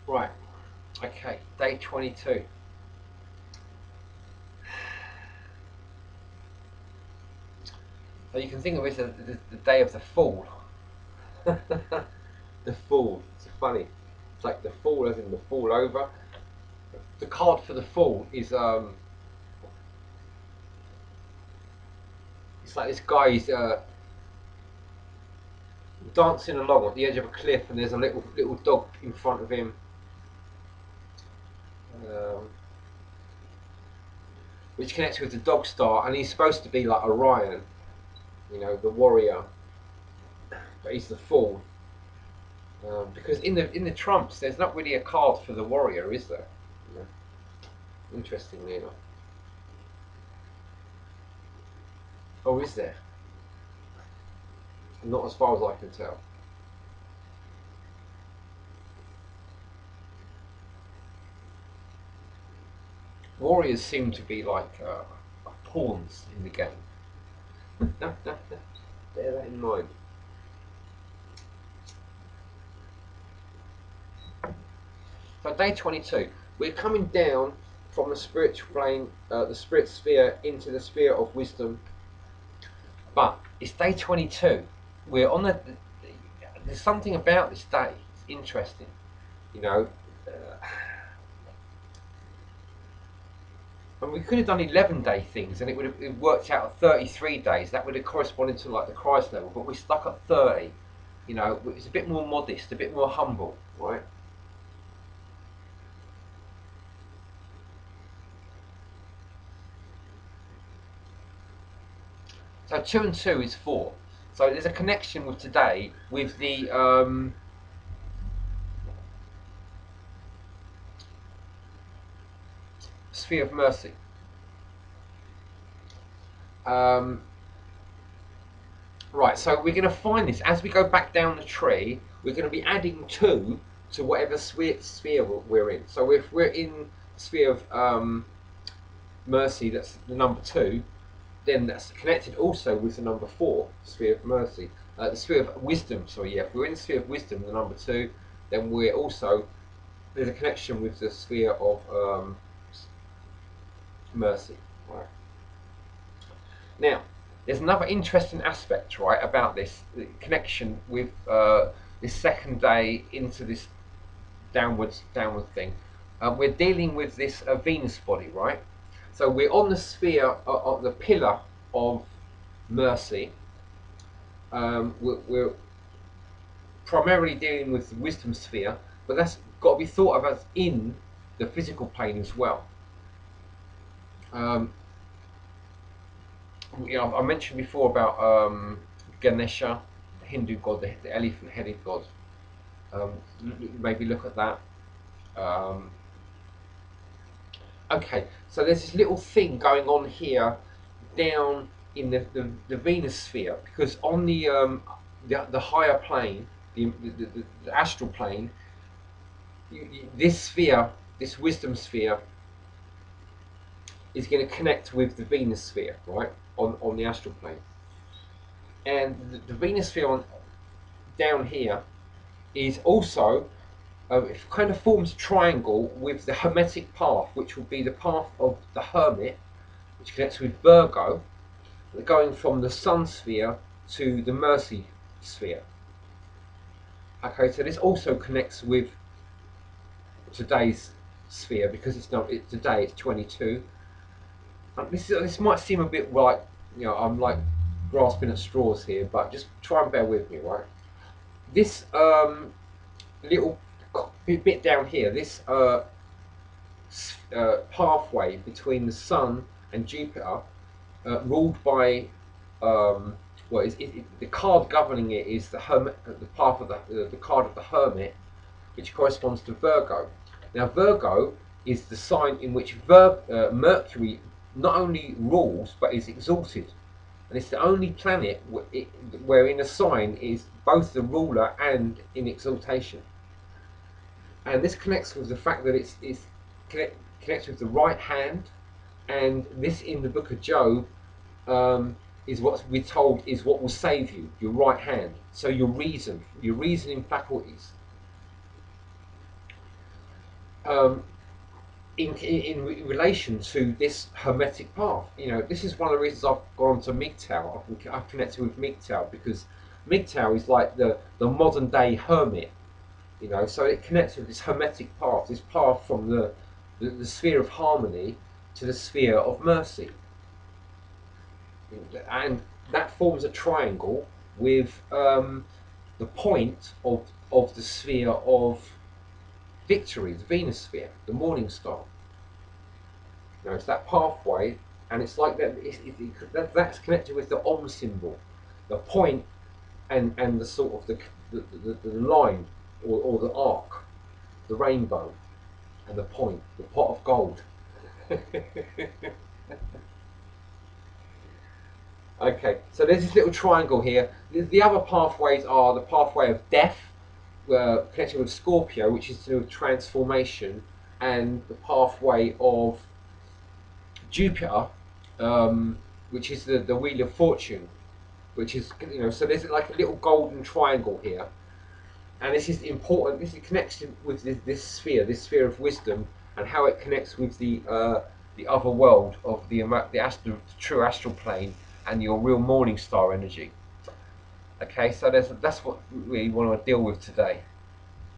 Right, okay, day 22. So you can think of it as the day of the fall. The fall. It's funny. It's like the fall as in the fall over. The card for the fall is it's like this guy is dancing along at the edge of a cliff, and there's a little dog in front of him, um, which connects with the dog star, and he's supposed to be like Orion, you know, the warrior, but he's the fool. Because in the trumps, there's not really a card for the warrior, is there? You know, interestingly enough. Oh, is there? Not as far as I can tell. Warriors seem to be like pawns in the game. Bear that in mind. So day 22, we're coming down from the spiritual plane, the spirit sphere, into the sphere of wisdom. But it's day 22. We're on the. There's something about this day. It's interesting, you know. And we could have done 11-day things, and it worked out at 33 days. That would have corresponded to like the Christ level. But we're stuck at 30. You know, it's a bit more modest, a bit more humble, right? So 2 and 2 is 4. So there's a connection with today with the sphere of mercy. Um, right, so we're going to find this as we go back down the tree. We're going to be adding 2 to whatever sphere we're in. So if we're in the sphere of mercy, that's the number 2, then that's connected also with the number 4, sphere of mercy. The sphere of wisdom, sorry, yeah, if we're in the sphere of wisdom, the number 2, then we're also, there's a connection with the sphere of mercy. Right. Now, there's another interesting aspect, right, about this connection with this second day into this downward thing. We're dealing with this Venus body, right? So we're on the sphere of the pillar of mercy. We're primarily dealing with the wisdom sphere, but that's got to be thought of as in the physical plane as well. Um, you know, I mentioned before about Ganesha, the Hindu god, the elephant-headed god. Um, Maybe look at that. Um, okay, so there's this little thing going on here down in the Venus sphere, because on the higher plane, the astral plane, this sphere, this wisdom sphere, is going to connect with the Venus sphere, right, on the astral plane. And the Venus sphere down here is also, it kind of forms a triangle with the Hermetic path, which will be the path of the Hermit, which connects with Virgo, going from the Sun sphere to the Mercy sphere. Okay, so this also connects with today's sphere, because today it's 22. This might seem a bit like, you know, I'm like grasping at straws here, but just try and bear with me, right? This little bit down here, this pathway between the Sun and Jupiter, ruled by well, the card governing it is the Hermit, the path of the card of the Hermit, which corresponds to Virgo. Now, Virgo is the sign in which Mercury not only rules but is exalted, and it's the only planet where in a sign is both the ruler and in exaltation. And this connects with the fact that connects with the right hand, and this in the book of Job is what we're told is what will save you, your right hand. So your reasoning faculties. um, in relation to this hermetic path. You know, this is one of the reasons I've gone to MGTOW. I've connected with MGTOW because MGTOW is like the modern day hermit. You know, so it connects with this hermetic path, this path from the sphere of harmony to the sphere of mercy, and that forms a triangle with the point of the sphere of victory, the Venus sphere, the morning star. You know, it's that pathway, and it's like that. That's connected with the Om symbol, the point, and the sort of the line or the arc, the rainbow, and the point, the pot of gold. Okay, so there's this little triangle here. The other pathways are the pathway of death, connected with Scorpio, which is to do with transformation, and the pathway of Jupiter, which is the wheel of fortune, which is, you know, so there's like a little golden triangle here, and this is important. This is connection with this sphere of wisdom, and how it connects with the other world of the true astral plane and your real morning star energy. Okay, so that's what we want to deal with today.